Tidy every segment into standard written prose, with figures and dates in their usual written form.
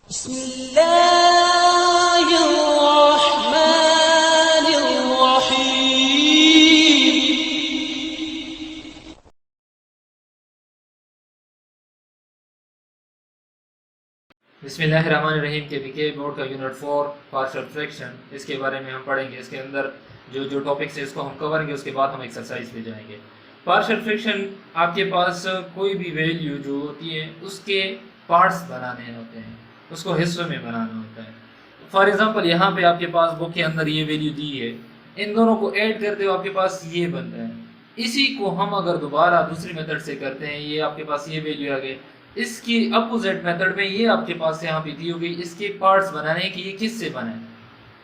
बिस्मिल्लाहिर्रहमानिर्रहीम। बिस्मिल्लाहिर्रहमानिर्रहीम के बीके बोर्ड का यूनिट 4 पार्शियल फ्रैक्शन, इसके बारे में हम पढ़ेंगे। इसके अंदर जो जो टॉपिक्स है इसको हम कवरेंगे, उसके बाद हम एक्सरसाइज पे जाएंगे। पार्शियल फ्रैक्शन, आपके पास कोई भी वैल्यू जो होती है उसके पार्ट्स बनाने होते हैं, उसको हिस्सों में बनाना होता है। फॉर एग्जांपल यहाँ पे आपके पास बुक के अंदर ये वैल्यू दी है, इन दोनों को ऐड करते हो आपके पास ये बनता है। इसी को हम अगर दोबारा दूसरी मेथड से करते हैं, ये आपके पास ये वैल्यू आ गई, इसकी अपोजिट मेथड में ये आपके पास यहाँ पे दी होगी, इसके पार्ट्स बनाने की ये किससे बना है।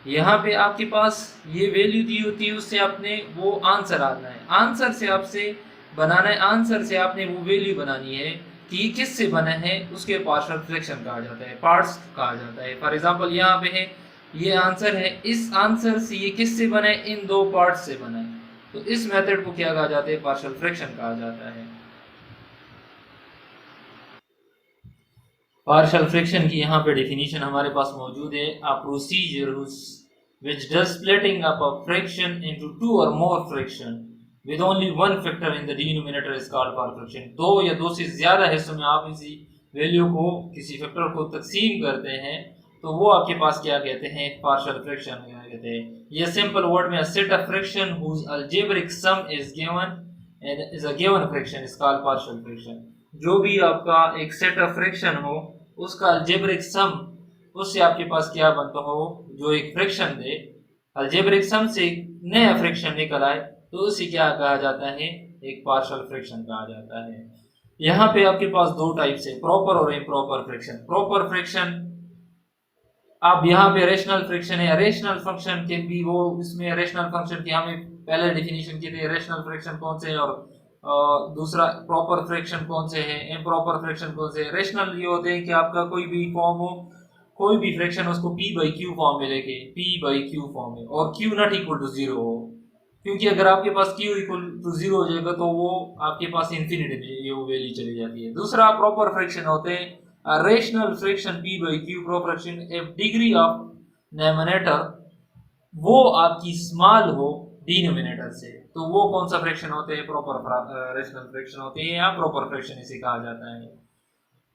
यहाँ पे आपके पास ये वैल्यू दी होती है, उससे आपने वो आंसर आना है, आंसर से आपसे बनाना है, आंसर से आपने वो वैल्यू बनानी है कि ये किससे बना है, उसके पार्शियल फ्रैक्शन कहा जाता है, पार्ट्स कहा जाता है। फॉर एग्जांपल यहाँ पे है ये आंसर है, इस आंसर से ये किससे बना है, इन दो पार्ट्स से बना है। तो इस मेथड को क्या कहा जाता है, पार्शियल फ्रैक्शन कहा जाता है। पार्शियल फ्रैक्शन की यहाँ पे डेफिनेशन हमारे पास मौजूद है। A procedure which does splitting up a fraction into two or more fraction with only one factor in the denominator is called partial fraction। दो या दो से ज्यादा हिस्सों में आप इसी वैल्यू को, किसी फैक्टर को तकसीम करते हैं, तो वो आपके पास क्या कहते हैं, पार्शियल फ्रैक्शन कहते हैं। ये सिंपल वर्ड में set of fraction whose algebraic sum is given and is a given fraction is called partial fraction। जो भी आपका एक सेट ऑफ फ्रैक्शन हो, उसका अलजेब्रिक सम, उससे आपके पास क्या बनता हो, जो एक फ्रैक्शन दे, अलजेब्रिक सम से नया फ्रैक्शन निकल आए, तो उसे क्या कहा जाता है, एक पार्शियल फ्रैक्शन कहा जाता है। यहाँ पे आपके पास दो टाइप से, प्रॉपर और इम्प्रॉपर फ्रैक्शन। प्रॉपर फ्रैक्शन, आप यहाँ पे रेशनल फ्रैक्शन है, रेशनल फंक्शन के भी वो, इसमें रेशनल फंक्शन की हमें पहले डेफिनेशन की थी, रेशनल फ्रैक्शन कौन से है और दूसरा प्रॉपर फ्रैक्शन कौन से है, इम्प्रॉपर फ्रैक्शन कौन से है। रेशनल ये होते हैं कि आपका कोई भी फॉर्म हो, कोई भी फ्रैक्शन उसको p बाई क्यू फॉर्म में लेके, p बाई क्यू फॉर्म में, और q not equal to zero हो, क्योंकि अगर आपके पास q इक्वल टू जीरो हो जाएगा तो वो आपके पास इंफिनिटी में ये वो वैल्यू चली जाती है। दूसरा प्रॉपर फ्रैक्शन होते हैं rational fraction p by Q proper fraction if degree of denominator वो आपकी स्मॉल हो डिनोमिनेटर से, तो वो कौन सा फ्रैक्शन होते हैं, प्रॉपर रेशनल फ्रैक्शन होते हैं या प्रॉपर फ्रैक्शन इसे कहा जाता है।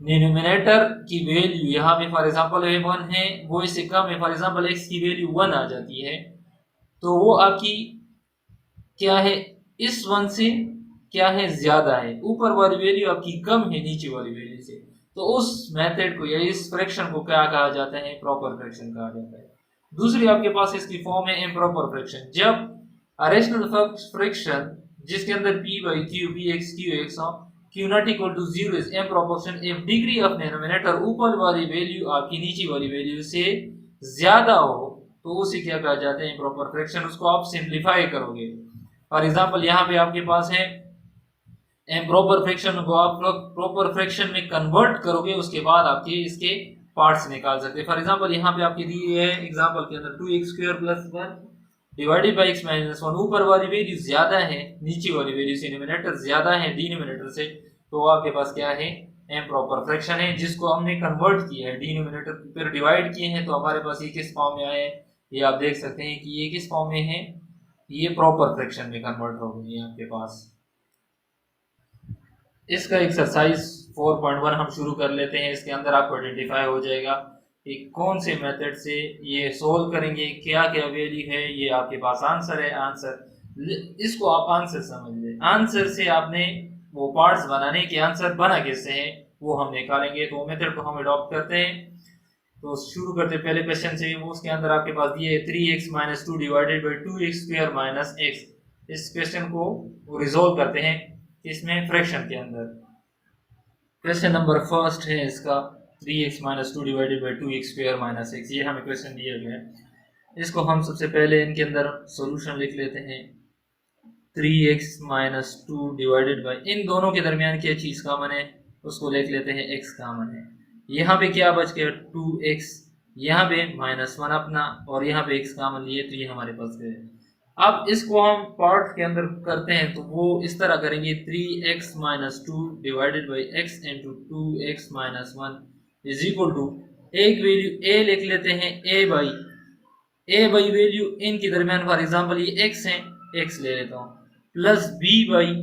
डिनोमिनेटर की वैल्यू यहाँ पे फॉर एग्जांपल वन है, वो इससे कम है, फॉर एग्जांपल x की वैल्यू 1 आ जाती है, तो वो आपकी क्या है, इस 1 से क्या है, ज्यादा है, ऊपर वाली वैल्यू आपकी कम है नीचे वाली वैल्यू से, तो उस मेथड को या इस फ्रैक्शन को क्या कहा जाता है, प्रॉपर फ्रैक्शन कहा जाता है। दूसरी आपके पास इसकी फॉर्म है इम्प्रॉपर फ्रैक्शन। जब रेशनल फ्रैक्शन जिसके अंदर p by q, p x q x हो, q not equal to zero is इम्प्रॉपोर्शन इफ डिग्री ऑफ डिनोमिनेटर ऊपर वाली वैल्यू आपकी नीचे वाली वैल्यू से ज्यादा हो, तो उसे क्या कहा जाता है, इम्प्रॉपर फ्रैक्शन। उसको आप सिंप्लीफाई करोगे। फॉर एग्जांपल यहाँ पे आपके पास है इम्प्रॉपर फ्रैक्शन को आप प्रॉपर फ्रैक्शन में कन्वर्ट करोगे, उसके बाद आपके इसके पार्ट्स निकाल सकते हैं। फॉर एग्जांपल यहाँ पे आपके दिए है एग्जांपल के अंदर 2x² plus 1 divided by x minus 1, ऊपर वाली वैल्यू ज्यादा है नीचे वाली वैल्यू से, डिनोमिनेटर ज्यादा है डिनोमिनेटर से, तो आपके पास क्या है, इम्प्रॉपर फ्रैक्शन है, जिसको हमने कन्वर्ट किया है, डिनोमिनेटर पर डिवाइड किए हैं, तो हमारे पास ये किस फॉर्म में आए, ये आप देख सकते हैं कि ये किस फॉर्म में है, ये प्रॉपर फ्रैक्शन में कन्वर्ट हो गई है आपके पास। इसका एक्सरसाइज 4.1 हम शुरू कर लेते हैं। इसके अंदर आपको आइडेंटिफाई हो जाएगा कि कौन से मेथड से ये सोल्व करेंगे, क्या क्या वैल्यू है, ये आपके पास आंसर है। आंसर, इसको आप आंसर समझ लें, आंसर से आपने वो पार्ट्स बनाने के आंसर बना कैसे हैं वो हम निकालेंगे। तो मेथड को हम अडॉप्ट करते हैं। तो शुरू करते हैं पहले क्वेश्चन से। वो उसके अंदर आपके पास दिए 3x minus 2 divided by 2x² minus x। इस क्वेश्चन को रिजोल्व करते हैं इसमें फ्रैक्शन के अंदर। क्वेश्चन नंबर फर्स्ट है इसका 3x minus 2 divided by 2x² minus x, ये हमें क्वेश्चन दिया गया है। इसको हम सबसे पहले इनके अंदर सॉल्यूशन लिख लेते हैं। 3x माइनस 2 डिवाइडेड बाई, इन दोनों के दरमियान क्या चीज़ कॉमन है, उसको लिख लेते हैं x कॉमन है। यहाँ पे क्या बच गया 2x, यहाँ पे -1 अपना, और यहाँ पे x कॉमन लिए, तो ये हमारे पास गए। अब इसको हम पार्ट के अंदर करते हैं, तो वो इस तरह करेंगे 3x minus 2 divided by x into 2x minus 1 is equal to एक वैल्यू ए लिख लेते हैं, ए बाई वैल्यू इनके दरमियान, फॉर एग्जांपल ये x है, x ले लेता हूँ, प्लस b बाई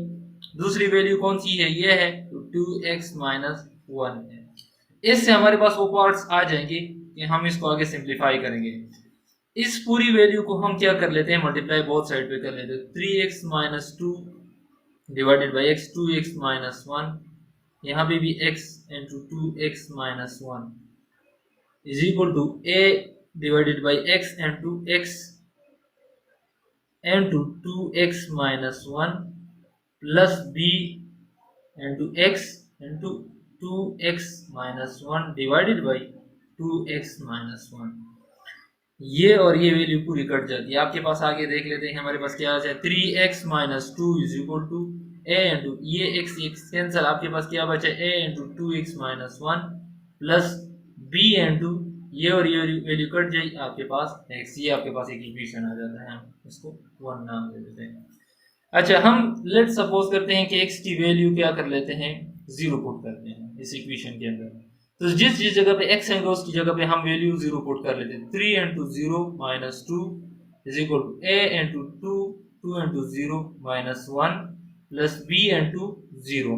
दूसरी वैल्यू कौन सी है, ये है, तो 2x माइनस 1 है। इससे हमारे पास वो पार्ट्स आ जाएंगे कि हम इसको आगे सिंप्लीफाई करेंगे। इस पूरी वैल्यू को हम क्या कर लेते हैं, मल्टीप्लाई बोथ साइड पे कर लेते हैं, 3x minus 2 divided by x, 2x minus 1, यहाँ पे भी x into 2x minus 1 is equal to a divided by x into x into 2x minus 1 plus b into x into 2x minus 1 divided by 2x minus 1। ये और ये value पूरी cut जाती है। आपके पास आगे देख लेते हैं, हमारे पास क्या आ जाए, 3x minus 2 is equal to a into ये x कैंसिल, आपके पास क्या बचा, a into 2x minus 1 plus b into ये और ये वैल्यू कट जाए, आपके पास x, ये आपके पास एक इक्वेशन आ जाता है, हम इसको 1 नाम दे देते हैं। अच्छा, हम लेट सपोज करते हैं कि x की वैल्यू क्या कर लेते हैं, 0 पुट करते हैं इस इक्वेशन के अंदर। तो जिस जिस जगह पे x है उसकी जगह पे हम वैल्यू 0 पुट कर लेते हैं। 3 into 0 minus 2 is equal to a into 2, 2 into 0 minus 1 plus b into 0,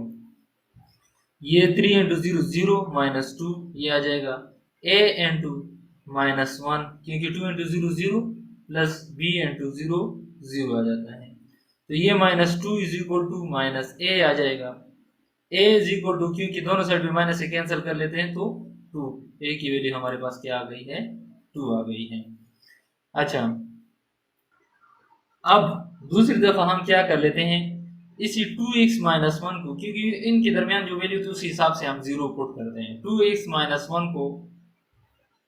ये 3 इंटू 0 0 माइनस 2, ये आ जाएगा a इंटू माइनस 1, क्योंकि 2 इंटू 0 0 प्लस b इंटू 0 0 आ जाता है। तो ये minus 2 is equal to minus a आ जाएगा, a इज इक्वल टू, क्योंकि दोनों साइड में माइनस से कैंसिल कर लेते हैं, तो 2, a की वैल्यू हमारे पास क्या आ गई है, 2 आ गई है। अच्छा, अब दूसरी दफा हम क्या कर लेते हैं, इसी 2x माइनस 1 को, क्योंकि इनके दरमियान जो वैल्यू थी उस हिसाब से हम 0 पुट करते हैं, 2x माइनस 1 को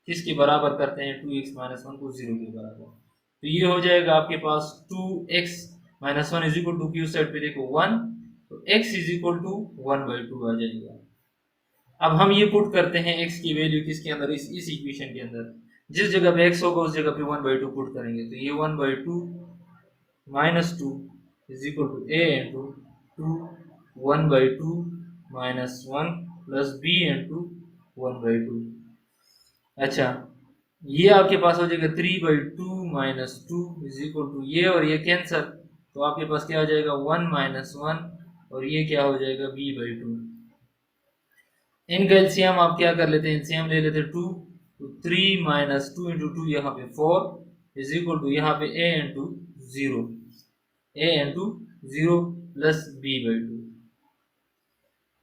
किसके बराबर करते हैं, 2x माइनस 1 को 0 के बराबर। तो ये हो जाएगा आपके पास 2x minus 1 is equal to, की उस साइड पे देखो 1, तो x इज इक्वल टू 1/2 आ जाएगा। अब हम ये पुट करते हैं x की वैल्यू किसके अंदर, इस इक्वेशन के अंदर, जिस जगह पे x होगा उस जगह पे 1/2 पुट करेंगे, तो ये 1/2 minus 2 is equal to a into 2 1/2 minus 1 plus b into 1/2। अच्छा, ये आपके पास हो जाएगा 3/2 माइनस 2 इज इक्वल टू, ये और ये कैंसर, तो आपके पास क्या आ जाएगा 1 माइनस 1, और ये क्या हो जाएगा b/2। इनका एलसीएम आप क्या कर लेते हैं, एलसीएम ले लेते हैं 2, तो 3 माइनस 2 इंटू 2 यहाँ पे 4 इज इक्वल टू, यहाँ पे a into 0, a into 0 plus b/2,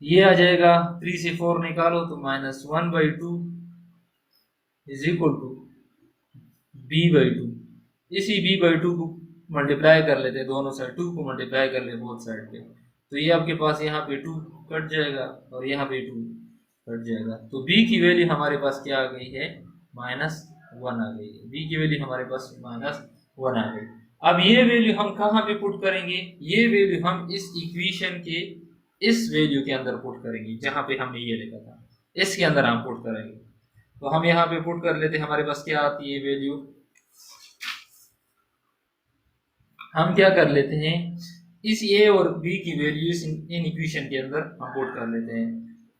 ये आ जाएगा, 3 से 4 निकालो तो minus 1/2 is equal to b/2। इसी b/2 को मल्टीप्लाई कर लेते हैं दोनों साइड, 2 को मल्टीप्लाई कर ले बोथ साइड पे, तो ये आपके पास यहाँ पे 2 कट जाएगा और यहाँ पे 2 कट जाएगा, तो b की वैल्यू हमारे पास क्या आ गई है, -1 आ गई है, b की वैल्यू हमारे पास -1 आ गई। अब ये वैल्यू हम कहाँ पे पुट करेंगे, ये वैल्यू हम इस इक्वेशन के इस वैल्यू के अंदर पुट करेंगे, जहां पे हमने ये लिखा था, इसके अंदर हम पुट करेंगे। तो हम यहाँ पे पुट कर लेते हैं, हमारे पास क्या आती है वैल्यू, हम क्या कर लेते हैं, इस a और b की वैल्यूज इन इक्वेशन के अंदर हम पुट कर लेते हैं।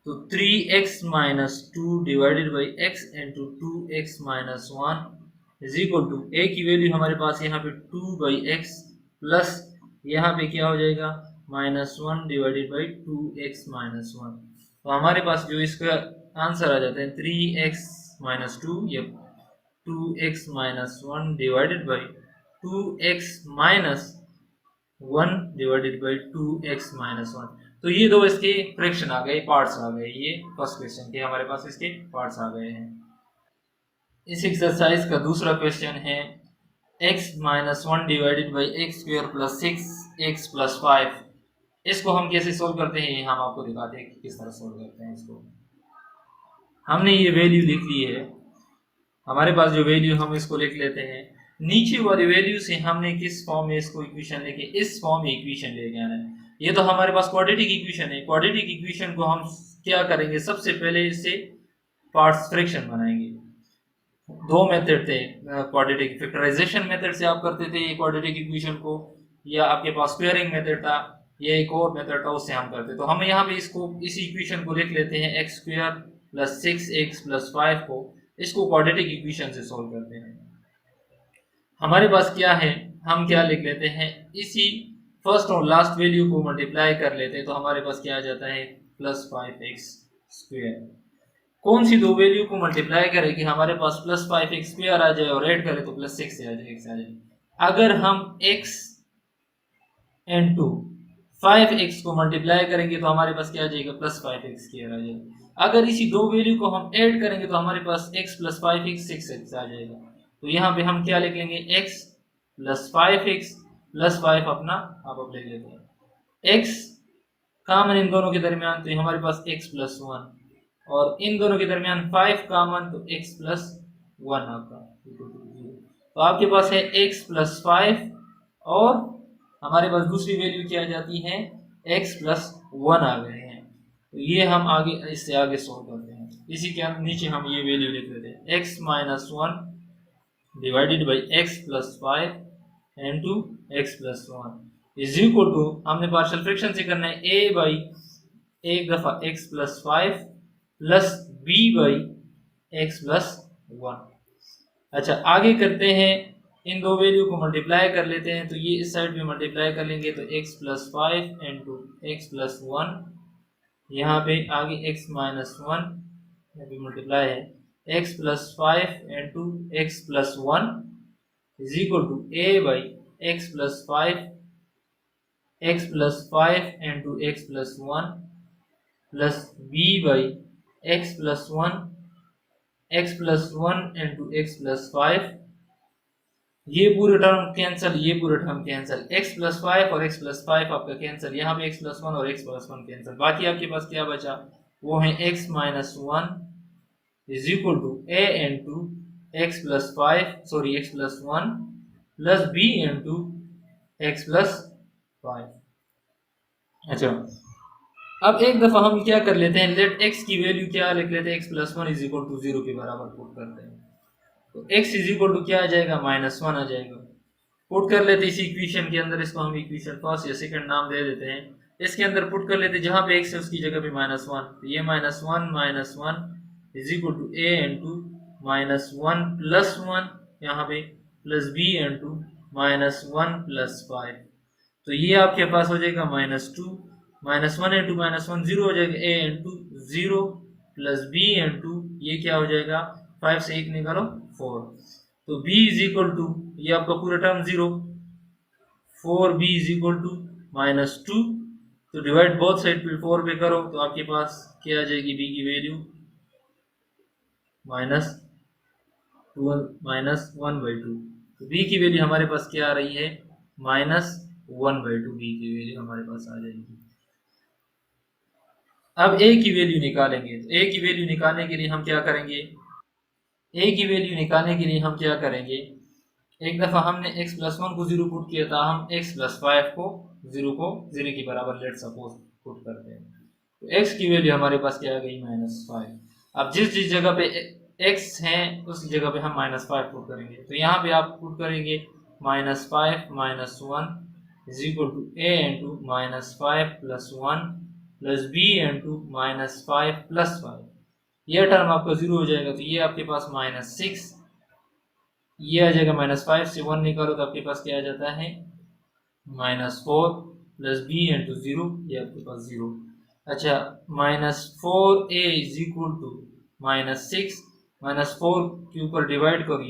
तो 3x minus 2 divided by x into 2x minus 1 is equal to, a की वैल्यू हमारे पास यहाँ पे 2/x प्लस यहाँ पे क्या हो जाएगा -1 डिवाइडेड बाई 2x माइनस 1। तो हमारे पास जो इसका आंसर आ जाता है 3x माइनस 2 या 2x minus 1 divided by 2x minus 1 divided by 2x minus 1। तो ये दो इसके फ्रैक्शन आ गए, पार्ट्स आ गए, ये फर्स्ट क्वेश्चन के हमारे पास इसके पार्ट्स आ गए हैं। इस एक्सरसाइज का दूसरा क्वेश्चन है x minus 1 divided by x square plus 6x plus 5। इसको हम कैसे सोल्व करते हैं, ये हम आपको दिखाते हैं कि किस तरह सोल्व करते हैं इसको। हमने ये वैल्यू लिख ली है, हमारे पास जो वैल्यू, हम इसको लिख लेते हैं, नीचे वाली वैल्यू से हमने किस फॉर्म में इसको इक्वेशन लेके इस फॉर्म में इक्वेशन लेके आना है। ये तो हमारे पास क्वाड्रेटिक इक्वेशन है, क्वाड्रेटिक इक्वेशन को हम क्या करेंगे, सबसे पहले इससे पार्ट्स फ्रैक्शन बनाएंगे। दो मेथड थे क्वाड्रेटिक, फैक्टराइजेशन मेथड से आप करते थे ये क्वाड्रेटिक इक्वेशन को, या आपके पास स्क्वायरिंग मेथड था, ये एक और मेथड था उससे हम करते। तो हम यहाँ पे इसको इस इक्वेशन को लिख लेते हैं x² प्लस 6x प्लस 5 को, इसको क्वाड्रेटिक इक्वेशन से सॉल्व करते हैं। हमारे पास क्या है, हम क्या लिख लेते हैं, इसी फर्स्ट और लास्ट वैल्यू को मल्टीप्लाई कर लेते हैं तो हमारे पास क्या आ जाता है प्लस 5x स्क्वायर। कौन सी दो वैल्यू को मल्टीप्लाई करें कि हमारे पास प्लस 5x स्क्वायर आ जाए और ऐड करें तो प्लस 6 आ जाए। अगर हम x इंटू 5x को मल्टीप्लाई करेंगे तो हमारे पास क्या आ जाएगा प्लस 5x स्क्वायर आ जाएगा। अगर इसी दो वैल्यू को हम ऐड करेंगे तो हमारे पास x प्लस 5x 6x आ जाएगा। तो यहाँ पे हम क्या लिख लेंगे x प्लस 5x प्लस 5 अपना आप लिख लेते हैं। x कॉमन इन दोनों के दरमियान तो हमारे पास x प्लस 1 और इन दोनों के दरमियान 5 कॉमन तो x प्लस 1 आपका। तो आपके पास है x प्लस 5 और हमारे पास दूसरी वैल्यू क्या आ जाती है x प्लस 1 आ गए हैं। तो ये हम आगे इससे आगे सॉल्व करते हैं। इसी के नीचे हम ये वैल्यू लिख लेते हैं x minus 1 divided by x plus 5 into x plus 1 is equal to, हमने पार्शियल फ्रैक्शन से करना है a बाई एक दफा x plus 5 plus b by x plus 1। अच्छा आगे करते हैं, इन दो वैल्यू को मल्टीप्लाई कर लेते हैं तो ये इस साइड में मल्टीप्लाई कर लेंगे तो x plus 5 into x plus 1, यहाँ पे आगे x माइनस 1 मल्टीप्लाई है x plus 5 into x plus 1 is equal to a by x plus 5 x plus 5 into x plus 1 plus b by x plus 1 x plus 1 into x plus 5, ये पूरे term cancel, ये पूरे term cancel, x plus 5 और x plus 5 आपका cancel, यहाँ पे x plus 1 और x plus 1 cancel, बाकी आपके पास क्या बचा वो है x minus 1 is equal to a into x plus 5 sorry x plus 1 plus b into x plus 5। अच्छा अब एक दफा हम क्या कर लेते हैं, लेट x की वैल्यू क्या लिख लेते हैं, x plus 1 is equal to 0 के बराबर पुट करते हैं तो x इज इक्वल टू क्या आ जाएगा माइनस 1 आ जाएगा। पुट कर लेते इस इक्वेशन के अंदर, इसको हम इक्वेशन फर्स्ट या सेकंड नाम दे देते हैं, इसके अंदर पुट कर लेते जहां पे x है उसकी जगह पे माइनस 1, तो ये minus 1 is equal to a into minus 1 plus 1 यहाँ पे plus b into minus 1 plus 5, तो ये आपके पास हो जाएगा minus 2, minus 1 into minus 1 zero हो जाएगा, a into 0 plus b into ये क्या हो जाएगा 5 से 1 निकालो 4, तो b इज इक्वल टू ये आपका पूरा term 0, 4b is equal to minus 2, तो डिवाइड बोथ साइड पे 4 पे करो तो आपके पास क्या आ जाएगी b की वैल्यू माइनस 1/2, तो b की वैल्यू हमारे पास क्या आ रही है माइनस 1/2, b की वैल्यू हमारे पास आ जाएगी। अब a की वैल्यू निकालेंगे, तो a की वैल्यू निकालने के लिए हम क्या करेंगे, a की वैल्यू निकालने के लिए हम क्या करेंगे, एक दफा हमने x प्लस 1 को 0 पुट किया था, हम x प्लस 5 को 0 के बराबर लेट सपोज पुट करते हैं, तो x की वैल्यू हमारे पास क्या आ गई माइनस 5। अब जिस जिस जगह पे x है उस जगह पे हम माइनस 5 पुट करेंगे, तो यहाँ पे आप पुट करेंगे minus 5 minus 1 is equal to a into minus 5 plus 1 plus b into minus 5 plus 5, यह टर्म आपका 0 हो जाएगा, तो ये आपके पास माइनस 6, ये आ जाएगा माइनस 5 से 1 निकालो तो आपके पास क्या आ जाता है माइनस 4 प्लस b इंटू 0, ये आपके पास 0। अच्छा minus 4a is equal to minus 6, minus 4 के ऊपर डिवाइड करो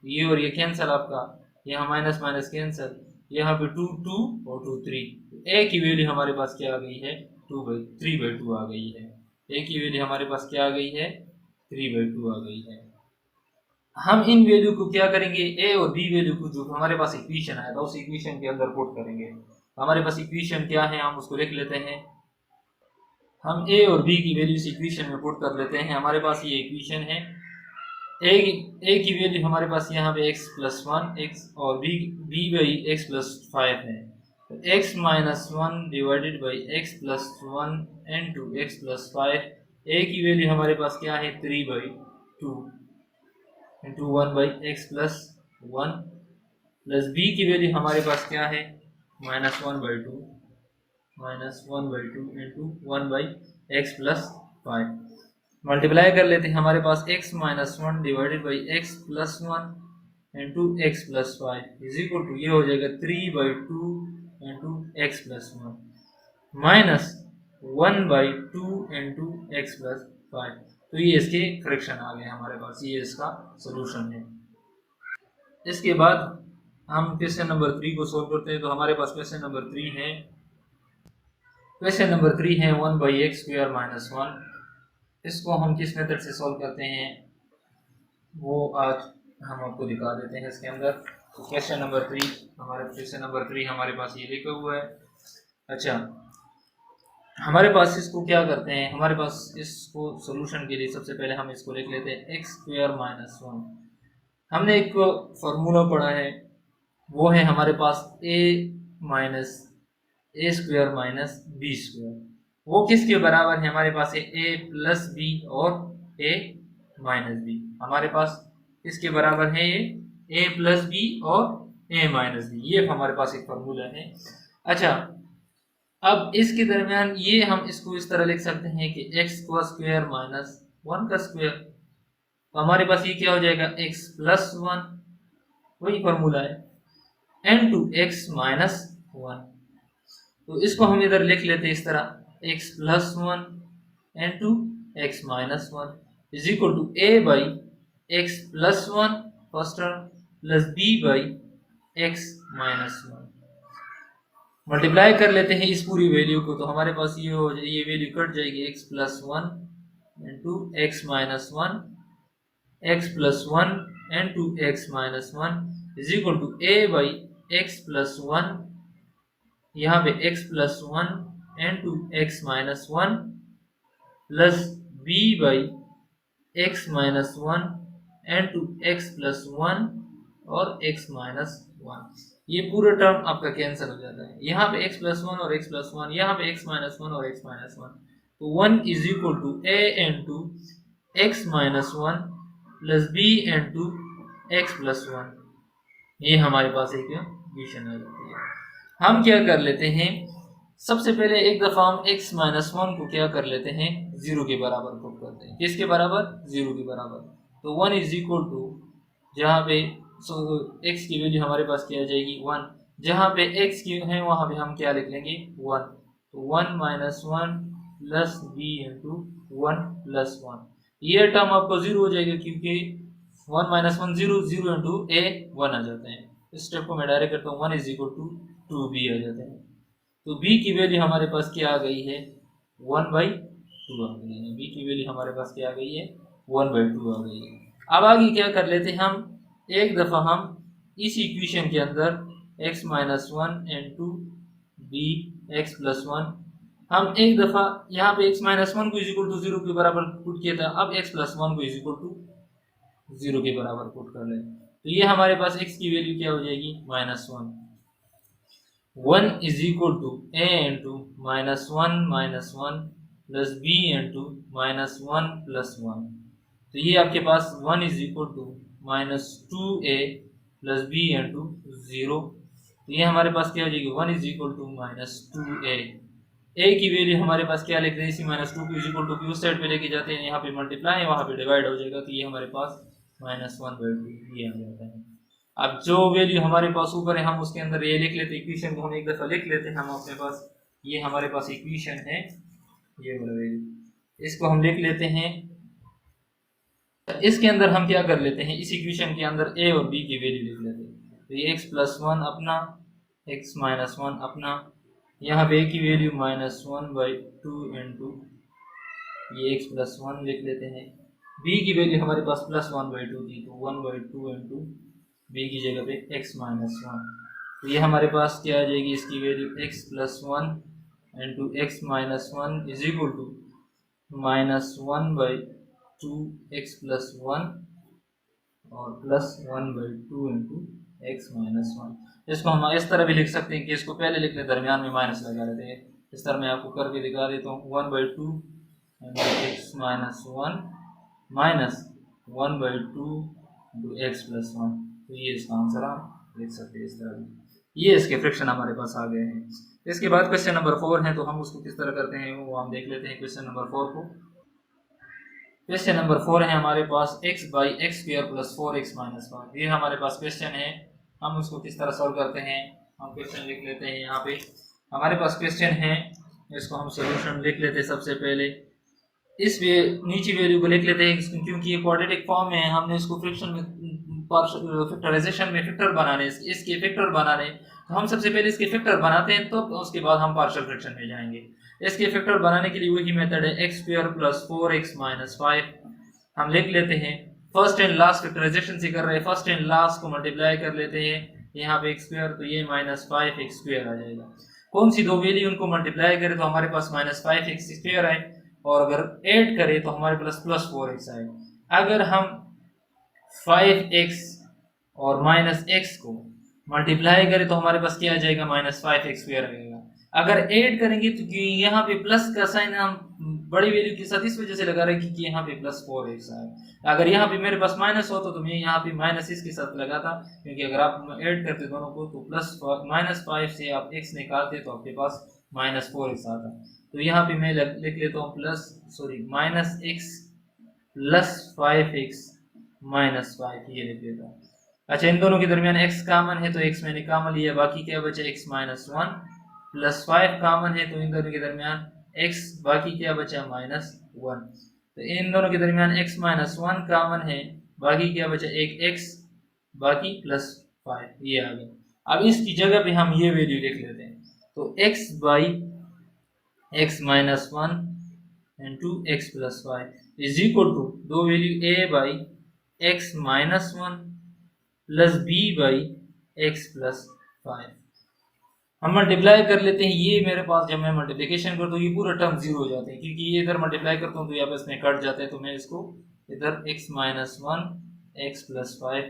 ये और ये कैंसिल, आपका यहाँ माइनस माइनस कैंसिल, यहाँ पे 2 2 और 2 3, a की वैल्यू हमारे पास क्या आ गई है 3/2 आ गई है, a की वैल्यू हमारे पास क्या आ गई है 3/2 आ गई है। हम इन वैल्यू को क्या करेंगे, a और b वैल्यू को जो हमारे पास इक्वेशन आया था उस इक्वेशन के अंदर पुट करेंगे। हमारे पास इक्वेशन क्या है हम उसको लिख लेते हैं, हम a और b की वैल्यू इस इक्वेशन में पुट कर लेते हैं। हमारे पास ये इक्वेशन है, a की वैल्यू हमारे पास यहाँ पे x प्लस 1 x और b बाई एक्स प्लस 5 है, तो x minus 1 divided by x plus 1 into x plus 5, a की वैल्यू हमारे पास क्या है 3/2 into 1/x plus 1 plus b की वैल्यू हमारे पास क्या है minus 1/2 into 1/x plus 5, multiply कर लेते हैं, हमारे पास x minus one divided by x plus one into x plus five is equal to, ये हो जाएगा 3/2 into x plus one minus 1/2 into x plus five. तो ये इसके फ्रैक्शन आ गए हमारे पास, ये इसका सोल्यूशन है। इसके बाद हम क्वेश्चन नंबर 3 को सोल्व करते हैं। तो हमारे पास क्वेश्चन नंबर 3 है, क्वेश्चन नंबर 3 है 1/x² माइनस 1। इसको हम किस मेथड से सॉल्व करते हैं वो आज हम आपको दिखा देते हैं इसके अंदर। तो क्वेश्चन नंबर 3 हमारे पास ये लिखा हुआ है। अच्छा, हमारे पास इसको क्या करते हैं, हमारे पास इसको सोल्यूशन के लिए सबसे पहले हम इसको लिख लेते हैं x² माइनस 1। हमने एक फॉर्मूला पढ़ा है, वो है हमारे पास a minus a² minus b²। वो किसके बराबर है, हमारे पास है a प्लस b और a माइनस b। हमारे पास इसके बराबर है ये a प्लस b और a माइनस b, ये हमारे पास एक फॉर्मूला है। अच्छा, अब इसके दरमियान ये हम इसको इस तरह लिख सकते हैं कि x का स्क्वायर माइनस 1 का स्क्वायर। तो हमारे पास ये क्या हो जाएगा, x प्लस 1, वही फॉर्मूला है, n टू x माइनस 1। तो इसको हम इधर लिख लेते हैं इस तरह, x plus 1 n to x minus 1 is equal to a by x plus 1 first term plus b by x minus 1। Multiply कर लेते हैं इस पूरी वैल्यू को, तो हमारे पास ये हो जाए, ये वैल्यू कट जाएगी, x plus 1 into x minus 1, x plus 1 into x minus 1 is equal to a by x plus 1, यहाँ पे x plus 1 into x minus 1 plus b by x minus 1 into x plus 1 और x minus 1। ये पूरा term आपका cancel हो जाता है, यहाँ पे x प्लस 1 और x प्लस 1, यहाँ पे x माइनस 1 और x माइनस 1। तो 1 is equal to a into x minus 1 plus b into x plus 1। ये हमारे पास एक इक्वेशन आ जाती है। हम क्या कर लेते हैं, सबसे पहले एक दफ़ा हम x माइनस 1 को क्या कर लेते हैं, 0 के बराबर पुट करते हैं। किसके बराबर, 0 के बराबर। तो 1 इज इक्वल टू, जहाँ पे x की वैल्यू हमारे पास क्या आ जाएगी 1, जहाँ पे x की है वहाँ पे हम क्या लिख लेंगे 1। तो 1 minus 1 plus b into 1 plus 1, ये टर्म आपको 0 हो जाएगा क्योंकि 1 माइनस 1 0, 0 इंटू a 1 आ जाते हैं। इस स्टेप को मैं डायरेक्ट करता हूँ, 1 इज इक्वल टू 2b आ जाते हैं। तो b की वैल्यू हमारे पास क्या आ गई है, 1/2 आ गई है। b की वैल्यू हमारे पास क्या आ गई है, 1/2 आ गई है। अब आगे क्या कर लेते हैं हम, एक दफ़ा हम इस इक्वेशन के अंदर x minus 1 into b x plus 1, हम एक दफ़ा यहाँ पे x माइनस 1 को इज इक्वल टू 0 के बराबर पुट किया था, अब x प्लस 1 को इज इक्वल टू 0 के बराबर पुट कर लें। तो ये हमारे पास x की वैल्यू क्या हो जाएगी, -1। 1 is equal to a into -1 plus b into -1 plus 1। तो ये आपके पास 1 is equal to -2a plus b into 0। तो ये हमारे पास क्या हो जाएगी, 1 is equal to -2a। a की वैल्यू हमारे पास क्या लिख रहे हैं, इसी -2 को इज इक्वल टू उस साइड पे लेके जाते हैं, यहाँ पे मल्टीप्लाई है वहाँ पे डिवाइड हो जाएगा। तो ये हमारे पास -1/2 ये आ जाता है। अब जो वैल्यू हमारे पास ऊपर है हम उसके अंदर ये लिख लेते हैं, इक्वेशन को हम एक दफ़ा लिख लेते हैं। हम अपने पास ये हमारे पास इक्वेशन है, ये वाला वैल्यू, इसको हम लिख लेते हैं। इसके अंदर हम क्या कर लेते हैं, इस इक्वेशन के अंदर a और b की वैल्यू लिख लेते हैं। तो ये x प्लस 1 अपना, x माइनस 1 अपना, यहाँ पे a की वैल्यू -1/2 इंटू ये x प्लस 1 लिख लेते हैं। b की वैल्यू हमारे पास +1/2 थी, तो 1/2 इंटू b की जगह पे x माइनस 1। तो ये हमारे पास क्या आ जाएगी, इसकी value x plus 1 into x minus 1 is equal to -1/2 x plus 1 और प्लस 1/2 इंटू एक्स माइनस 1। इसको हम इस तरह भी लिख सकते हैं कि इसको पहले लिख लें, दरमियान में माइनस लगा लेते हैं। इस तरह मैं आपको करके दिखा देता हूँ, 1/2 into x minus 1 minus 1/2 into x plus 1। तो ये इसका आंसर आप लिख सकते हैं इस तरह भी। ये इसके फ्रैक्शन हमारे पास आ गए हैं। इसके बाद क्वेश्चन नंबर 4 है, तो हम उसको किस तरह करते हैं वो हम देख लेते हैं। क्वेश्चन नंबर 4 को, क्वेश्चन नंबर 4 है हमारे पास x by x square plus 4x minus 5। ये हमारे पास क्वेश्चन है, हम उसको किस तरह सॉल्व करते हैं। हम क्वेश्चन लिख लेते हैं। यहाँ पे हमारे पास क्वेश्चन है, इसको हम सोल्यूशन लिख लेते हैं। सबसे पहले इस नीचे वैल्यू को लिख लेते हैं, क्योंकि ये क्वाड्रेटिक फॉर्म में है। हमने इसको फ्रैक्शन में फैक्टराइजेशन में फैक्टर बनाने, इसके फैक्टर बनाने, तो हम सबसे पहले इसके फैक्टर बनाते हैं, तो उसके बाद हम पार्शियल फ्रैक्शन में जाएंगे। इसके फैक्टर बनाने के लिए वही मेथड है, x square plus 4x minus 5। हम लिख लेते हैं, फर्स्ट एंड लास्ट फैक्टराइजेशन से कर रहे हैं, फर्स्ट एंड लास्ट को मल्टीप्लाई कर लेते हैं। यहाँ पे एक्स स्क्वायर, तो ये माइनस 5x स्क्वायर आ जाएगा। कौन सी दो वैल्यू उनको मल्टीप्लाई करें तो हमारे पास माइनस 5x स्क्वायर आए, और अगर ऐड करें तो हमारे पास प्लस 4x आए। अगर हम 5x और माइनस x को मल्टीप्लाई करें तो हमारे पास क्या आ जाएगा, माइनस 5x स्क्वायर आएगा। अगर ऐड करेंगे तो यहाँ पे प्लस का साइन हम बड़ी वैल्यू के साथ इस वजह से लगा रहे हैं कि यहाँ पे प्लस 4x आए। अगर यहाँ पे मेरे पास माइनस हो तो मैं यहाँ पे माइनस इसके साथ लगाता, क्योंकि अगर आप ऐड करते दोनों को तो प्लस माइनस 5 से आप x निकालते तो आपके पास माइनस 4x आता। तो यहाँ पे मैं लिख लेता हूँ minus x plus 5x minus 5, ये लिख लेता हूँ। अच्छा, इन दोनों के दरमियान x कॉमन है तो x मैंने कॉमन लिया, बाकी क्या बचा x माइनस 1 प्लस 5 कॉमन है तो इन दोनों के दरमियान x, बाकी क्या बचा माइनस 1। तो इन दोनों के दरमियान x माइनस 1 कॉमन है, बाकी क्या बचा एक x, बाकी प्लस 5, ये आ गया। अब इसकी जगह पे हम ये वैल्यू लिख लेते हैं, तो x by x minus 1 into x plus 5 is equal to दो value a by x minus 1 plus b by x plus 5। हम मल्टीप्लाई कर लेते हैं। ये मेरे पास जब मैं मल्टीप्लिकेशन करता हूँ ये पूरा टर्म जीरो हो जाते हैं, क्योंकि ये इधर मल्टीप्लाई करता हूँ तो यहाँ पे इसमें कट जाते हैं। तो मैं इसको इधर x minus 1 x plus 5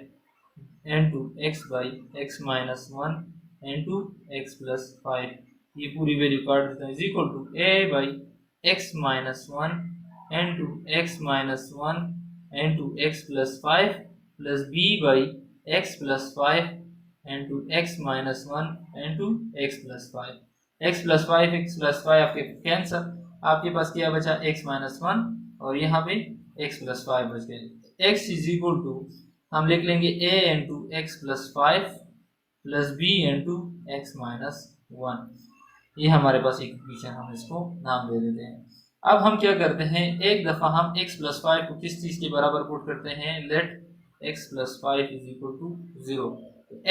into x by x minus 1 into x plus 5, ये पूरी वैल्यू काट देता है, is equal to a by x minus 1 into x minus 1 into x plus 5 plus b by x plus 5 into x minus 1 into x plus 5। X plus 5 आपके cancer, आपके पास क्या बचा x माइनस 1 और यहाँ पे x प्लस 5 बच गए। x इज इक्वल टू हम लिख लेंगे a into x plus 5 plus b into x minus 1। ये हमारे पास इक्वेशन, हम इसको नाम दे देते हैं। अब हम क्या करते हैं, एक दफ़ा हम x प्लस 5 को किस चीज़ के बराबर पुट करते हैं, let x plus 5 is equal to 0।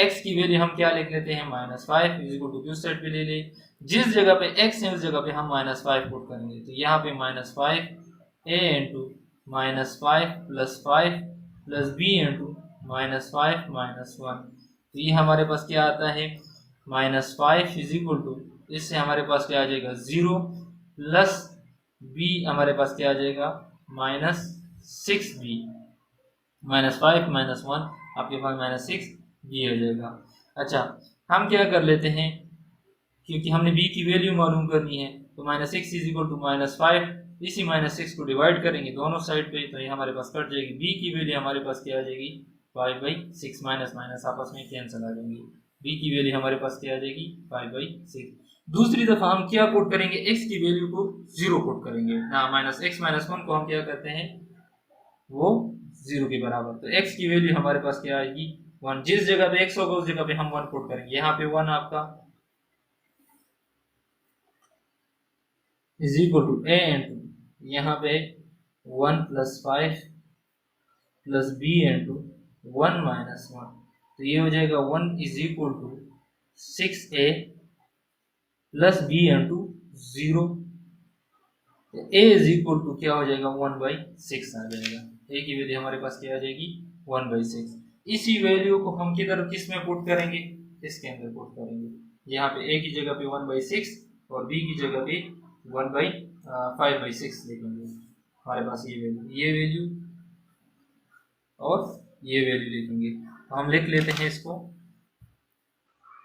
x की वैल्यू हम क्या लिख लेते हैं, माइनस 5 इज इक्वल टू क्यू सेट पे ले ले, जिस जगह पे x है उस जगह पे हम माइनस 5 पुट करेंगे। तो यहाँ पे minus 5 a into minus 5 plus 5 plus b into minus 5 minus 1। तो ये हमारे पास क्या आता है, माइनस 5 इज इक्वल टू, इससे हमारे पास क्या आ जाएगा 0 प्लस b हमारे पास क्या आ जाएगा माइनस 6b, माइनस 5 माइनस 1 आपके पास माइनस 6 b हो जाएगा। अच्छा, हम क्या कर लेते हैं, क्योंकि हमने b की वैल्यू मालूम करनी है, तो minus 6 is equal to minus 5, इसी माइनस 6 को डिवाइड करेंगे दोनों साइड पे, तो ये हमारे पास कट जाएगी। b की वैल्यू हमारे पास क्या आ जाएगी 5 बाई 6, माइनस माइनस आपस में कैंसिल आ जाएंगे। b की वैल्यू हमारे पास क्या आ जाएगी 5 बाई 6। दूसरी दफा हम क्या पुट करेंगे, x की वैल्यू को 0 पुट करेंगे ना, माइनस x माइनस 1 को हम क्या करते हैं वो 0 के बराबर। तो x की वैल्यू हमारे पास क्या आएगी 1, जिस जगह पे x होगा उस जगह पे हम 1 पुट करेंगे। यहाँ पे 1 आपका is equal to a into यहाँ पे 1 plus 5 plus b into 1 minus 1, तो ये हो जाएगा 1 is equal to 6a plus b into 0। a is equal to क्या हो जाएगा 1 बाई 6 आ जाएगा। a की वैल्यू हमारे पास क्या आ जाएगी 1 बाई 6। इसी वैल्यू को हम किस में पुट करेंगे, इसके अंदर पुट करेंगे। यहाँ पे a की जगह पे 1 बाई 6 और b की जगह पे 1 बाई 5 बाई 6 लिखेंगे। हमारे पास ये वैल्यू और ये वैल्यू लिखेंगे। तो हम लिख लेते हैं इसको,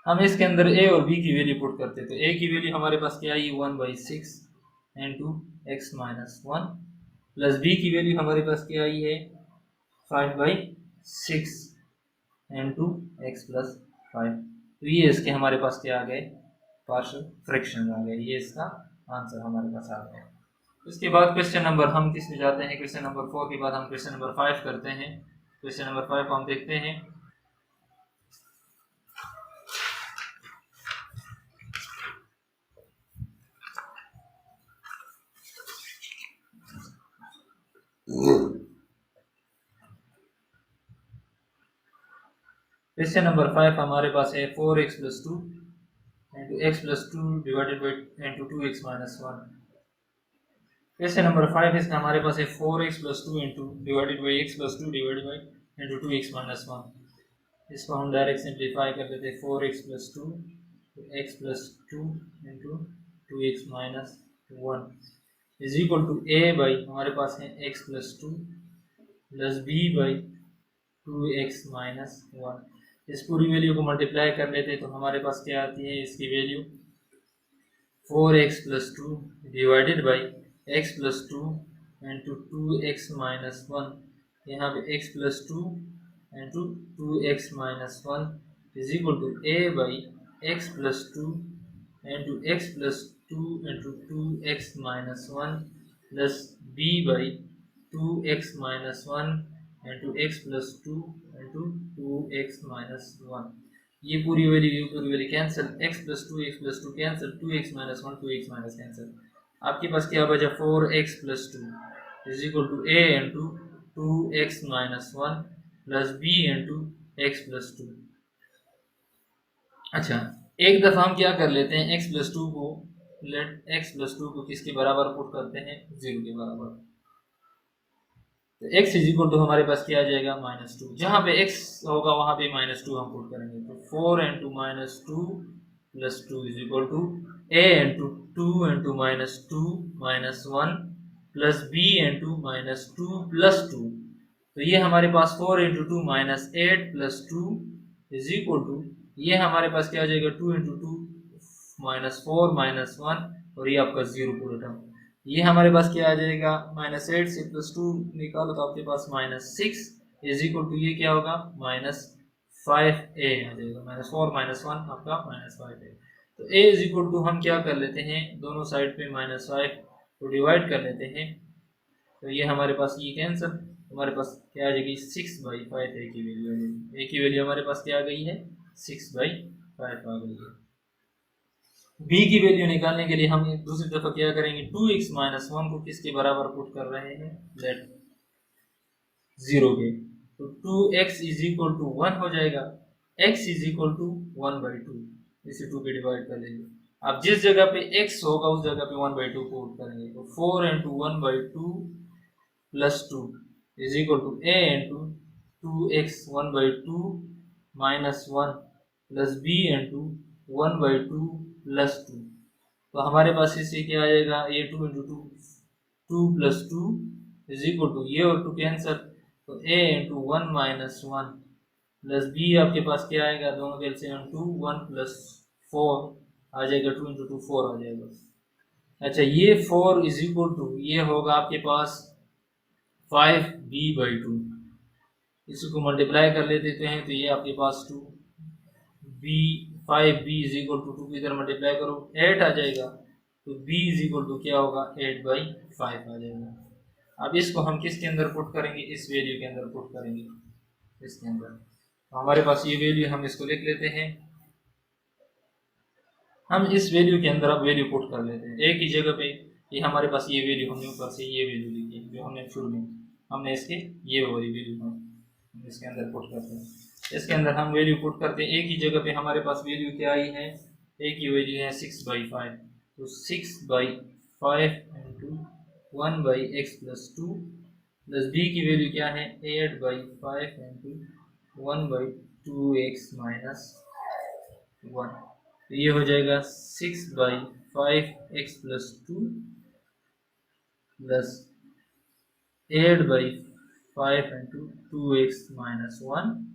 हम इसके अंदर a और b की वैल्यू पुट करते हैं। तो a की वैल्यू हमारे पास क्या आई 1 by 6 into x minus 1 plus b की वैल्यू हमारे पास क्या आई है 5 बाई 6 इंटू एक्स प्लस 5। तो ये इसके हमारे पास क्या आ गए पार्शियल फ्रैक्शन आ गए, ये इसका आंसर हमारे पास आ गया। उसके बाद क्वेश्चन नंबर हम किस में जाते हैं, क्वेश्चन नंबर 4 के बाद हम क्वेश्चन नंबर 5 करते हैं। क्वेश्चन नंबर 5 को हम देखते हैं। क्वेश्चन नंबर 5 हमारे पास है 4x + 2 into x + 2 divided by into 2x - 1। Question number 5 इसका हमारे पास है 4x + 2 into divided by x + 2 divided by into 2x - 1। इसको हम डायरेक्ट सिंप्लीफाई कर देते हैं। 4x + 2 x + 2 into 2x - 1 is equal to a by हमारे पास है x + 2 plus b by 2x - 1। इस पूरी वैल्यू को मल्टीप्लाई कर लेते हैं तो हमारे पास क्या आती है, इसकी value 4x + 2 divided by x + 2 into 2x - 1। यहाँ पे x + 2 into 2x - 1 is equal to a by x + 2 into x + 2 into 2x - 1 plus b by 2x - 1 into x + 2 into 2x - 1। ये पूरी value cancel, x + 2 cancel, 2x - 1 2x - cancel. आपके पास क्या बचा, 4x + 2 is equal to a into 2x - 1 plus b into x + 2। अच्छा, एक दफ़ा हम क्या कर लेते हैं, x + 2 को किसके बराबर पुट करते हैं, 0 के बराबर। तो x इज इक्वल टू हमारे पास क्या आ जाएगा, -2। जहाँ पे x होगा वहाँ पे -2 हम पुट करेंगे। तो 4 into -2 plus 2 is equal to a into 2 into -2 -1 plus b into -2 plus 2। तो ये हमारे पास 4 into 2 -8 plus 2 is equal to, ये हमारे पास क्या आ जाएगा, 2 इंटू 2 -4 -1 और ये आपका 0 पूरा टर्म। ये हमारे पास क्या आ जाएगा, -8 से +2 निकालो तो आपके पास -6 इज इक्वल टू, ये क्या होगा, -5a आ जाएगा। -4 -1 आपका -5a। तो a इज इक्वल टू हम क्या कर लेते हैं, दोनों साइड पे -5 को डिवाइड कर लेते हैं। तो ये हमारे पास ये कैंसिल, हमारे पास क्या आ जाएगी, 6/5 a की वैल्यू आ जाएगी। a की वैल्यू हमारे पास क्या आ गई है, 6/5 आ गई है। b की वैल्यू निकालने के लिए हम दूसरी दफा क्या करेंगे, 2x - 1 को किसके बराबर पुट कर रहे हैं, लेट 0 के। तो 2x इज इक्वल टू 1 हो जाएगा, x इज इक्वल टू 1/2, इसे 2 पे डिवाइड कर लेंगे। अब जिस जगह पे x होगा उस जगह पे 1/2 पुट करेंगे। तो 4 into 1/2 plus 2 is equal to a into 2x 1/2 minus 1 plus b into 1/2 plus 2। तो हमारे पास इससे क्या आ जाएगा, ये 2 into 2 plus 2 is equal to, ये और 2 कैंसर, तो a into 1 minus 1 plus b आपके पास क्या आएगा, दोनों के एलसीएम 2 1 प्लस 4 आ जाएगा, 2 इंटू 2 4 आ जाएगा। अच्छा, ये 4 इज इक्वल टू, ये होगा आपके पास 5b/2। इसको मल्टीप्लाई कर लेते हैं तो ये आपके पास 2b 5b is equal to 2 की इधर मल्टीप्लाई करो 8 आ जाएगा। तो b इज इक्वल टू क्या होगा, 8/5 आ जाएगा। अब इसको हम किसके अंदर पुट करेंगे, इस वैल्यू के अंदर पुट करेंगे, इसके अंदर। तो हमारे पास ये वैल्यू, हम इसको लिख लेते हैं। हम इस वैल्यू के अंदर अब वैल्यू पुट कर लेते हैं एक ही जगह पे। ये हमारे पास ये वैल्यू, हमने ऊपर से ये वैल्यू लिखी जो हमने शुरू में हमने इसके ये वाली वैल्यू हम इसके अंदर पुट करते हैं। इसके अंदर हम वैल्यू पुट करते हैं एक ही जगह पे। हमारे पास वैल्यू क्या आई है, एक ही वैल्यू है 6/5। तो 6/5 into 1/x plus 2 plus b की वैल्यू क्या है, 8/5 इंटू 1/2x माइनस 1। तो ये हो जाएगा 6/5x plus 2 plus 8/5 into 2x minus 1।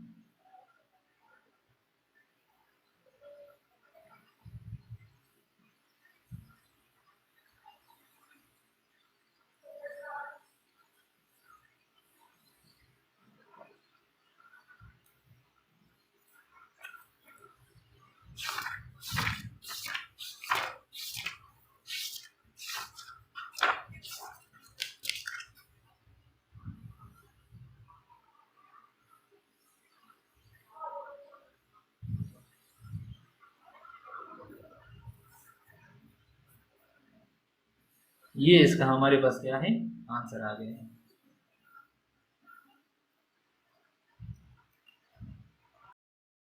ये इसका हमारे पास क्या है, आंसर आ गया है।